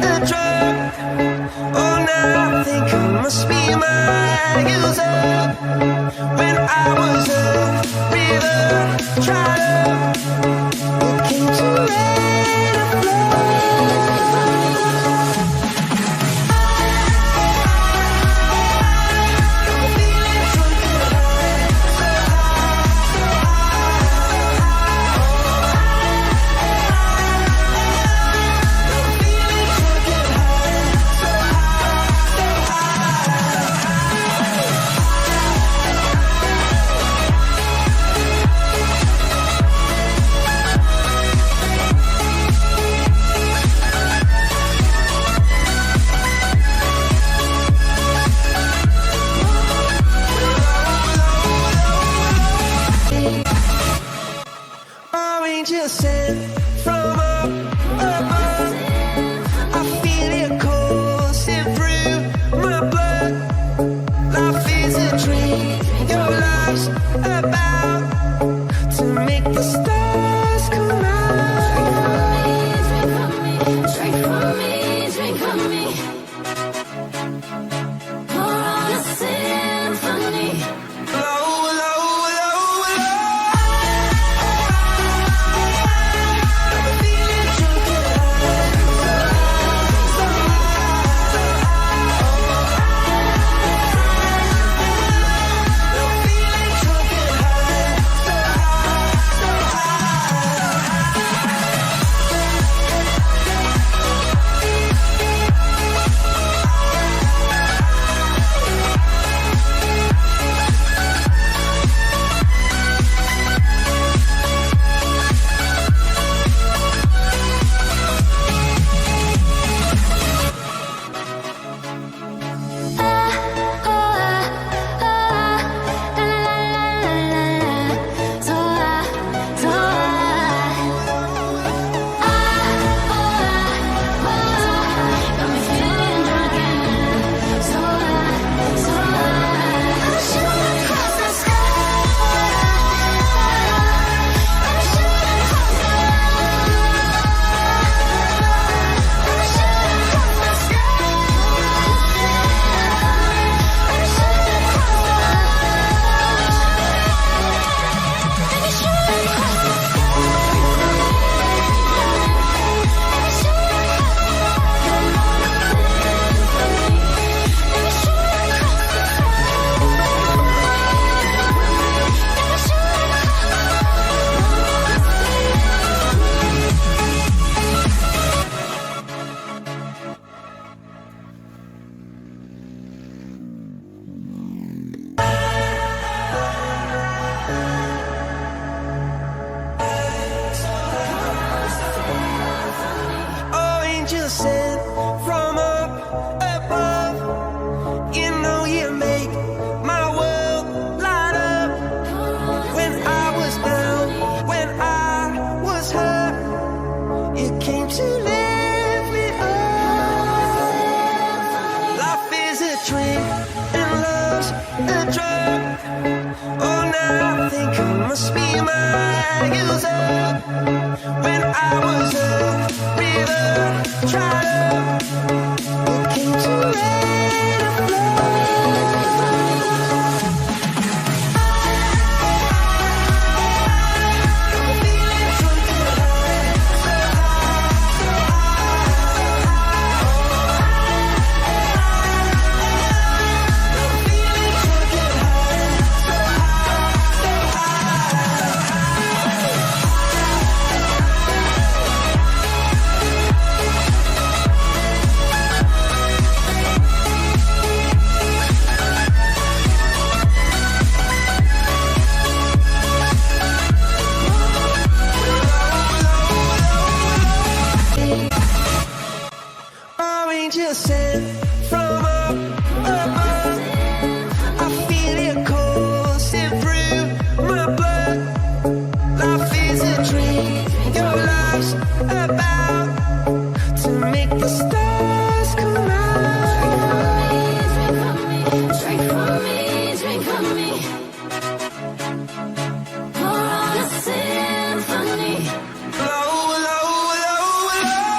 a drug. Oh, now I think I must be my user. When I was a river, tried it came too late to flow. Angel sent from up above. I feel it coursing through my blood. Life is a dream, your love's about to make the stars come out. Drink from me, drink from me. Pour on a symphony. Low, low, low, low. Angel sent from up above. You know you make my world light up. When I was down, when I was hurt, you came to lift me up. Life is a drink and love's a drug. Oh, now I think I must be my user. When I was a river, tried it came too late to flow. Angel sent from up above. I feel it coursing through my blood. Life is a dream, your love's about to make the stars come out. Drink from me, drink from me. Pour on a symphony. Low, low, low, low.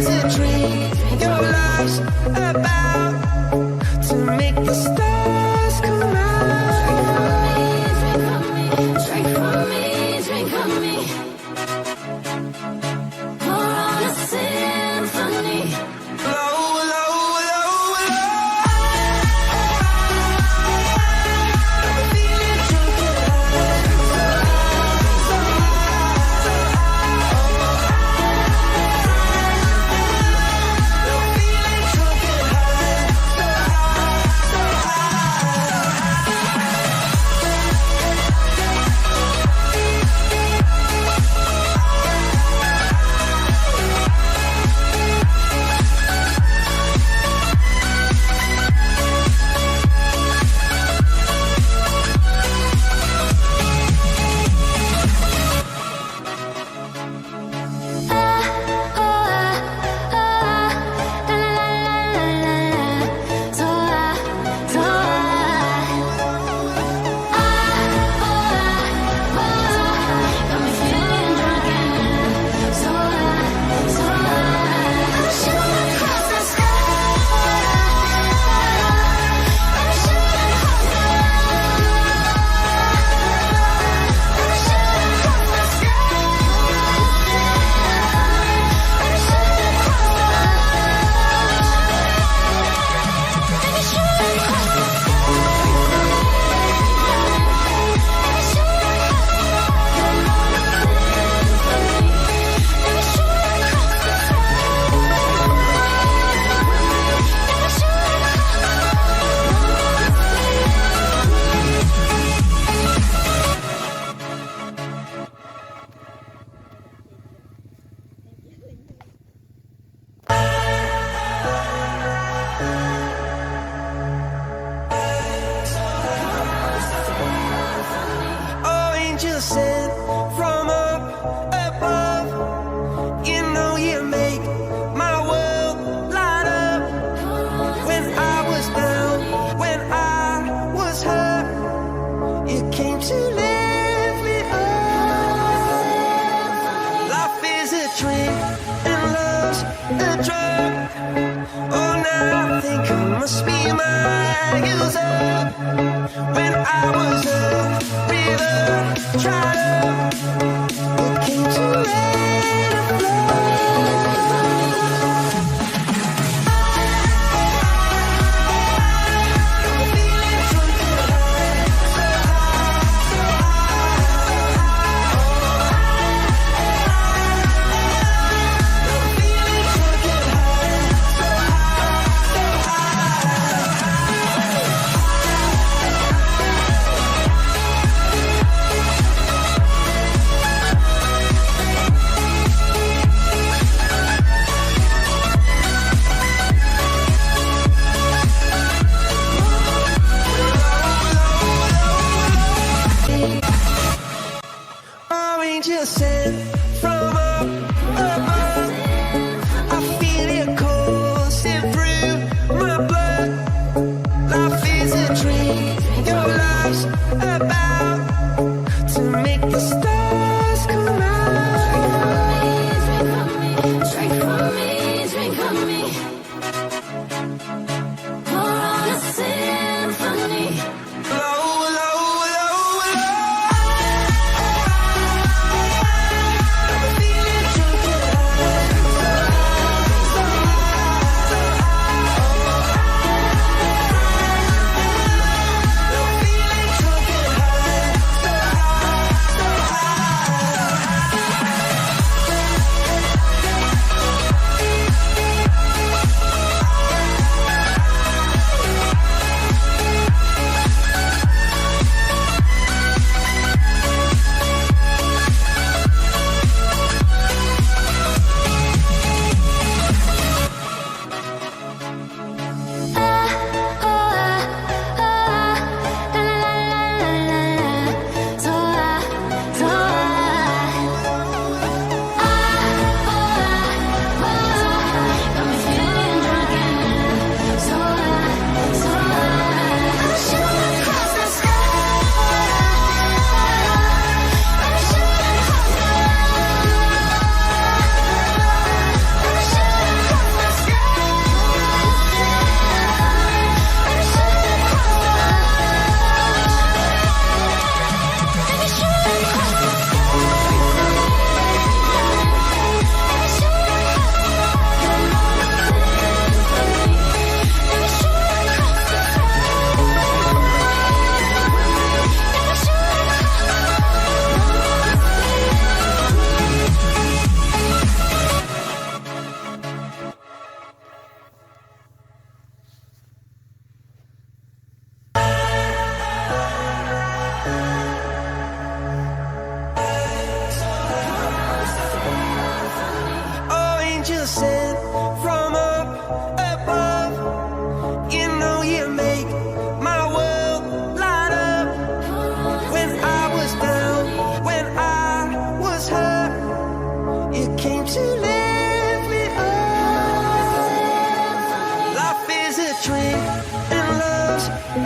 is a dream. Your love's about to make the stars come out. Drink from me, drink from me. Pour on a symphony. Low, low, low, low. I'm feeling drunk and I'm feeling drunk and angels sent from up above. You know you make my world light up. When I was down, when I was hurt, you came to lift me up. Life is a drink and love's a drug. Oh, now I think I must be my user. When I was a river dried up, you came to let it flow. I'm feeling drunk and I'm feeling drunk and angels sent from up above. I feel your coursing through my blood. Life is a dream. Your love's about to make the stars come out. Drink from me, drink from me. Pour on a symphony. Low, low, low, low. I'm feeling drunk and I'm feeling drunk and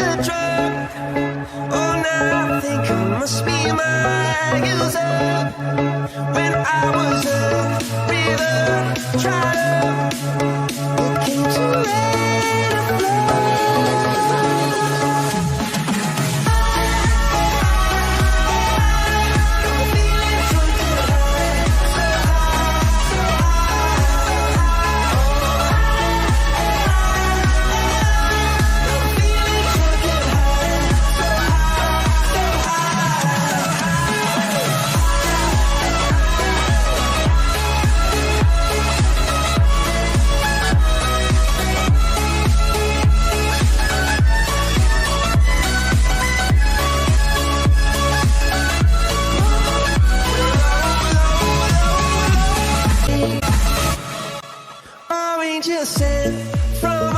a drug. Oh, now I think I must be my user. When I was a river, dried up, it came too late to flow. Orange you sent from